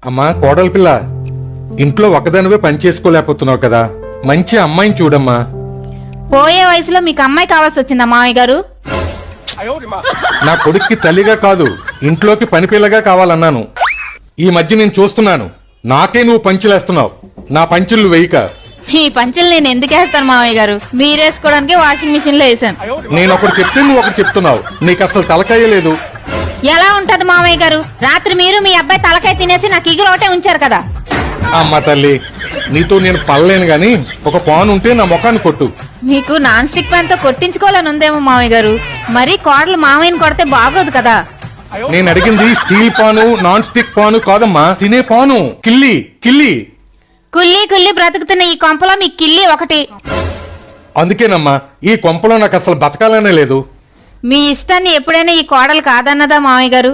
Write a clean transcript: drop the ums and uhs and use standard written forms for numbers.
అమ్మా కోడలి పిల్ల, ఇంట్లో ఒకదానివే పని చేసుకోలేకపోతున్నావు కదా, మంచి అమ్మాయిని చూడమ్మా. పోయే వయసులో మీకు అమ్మాయి కావాల్సి వచ్చిందా మామయ్య గారు? నా కొడుక్కి తల్లిగా కాదు, ఇంట్లోకి పని పిల్లగా కావాలన్నాను. ఈ మధ్య నేను చూస్తున్నాను, నాకే నువ్వు పంచులేస్తున్నావు. నా పంచులు వేయక. మీ పంచులు నేను ఎందుకు వేస్తాను మామయ్య గారు? మీరేసుకోవడానికి వాషింగ్ మిషన్ లో వేసాను. నేను ఒకటి చెప్తే నువ్వు ఒకటి చెప్తున్నావు. నీకు అసలు తలకాయ లేదు. ఎలా ఉంటది మామయ్య గారు? రాత్రి మీరు మీ అబ్బాయి తలకాయ తినేసి నాకు ఇగురు ఒకటే ఉంచారు కదా. అమ్మ తల్లి, నీతో నేను పడలేను గాని ఒక పాన్ ఉంటే నా ముఖాన్ని కొట్టు. మీకు నాన్ స్టిక్ పాన్ తో కొట్టించుకోవాలని ఉందేమో మామయ్య గారు. మరి కోడలు మామయ్యని కొడితే బాగోదు కదా. నేను అడిగింది స్టీల్ పాను, నాన్ స్టిక్ పాను కాదమ్మా, తినే పాను. కిల్లి కిల్లి. కుల్లి కుల్లి బ్రతుకుతున్న ఈ కొంపలో మీ కిల్లి ఒకటి. అందుకేనమ్మా ఈ కొంపలో నాకు అసలు బతకాలనే లేదు. మీ ఇష్టాన్ని ఎప్పుడైనా ఈ కోడలు కాదన్నదా మామయ్య గారు?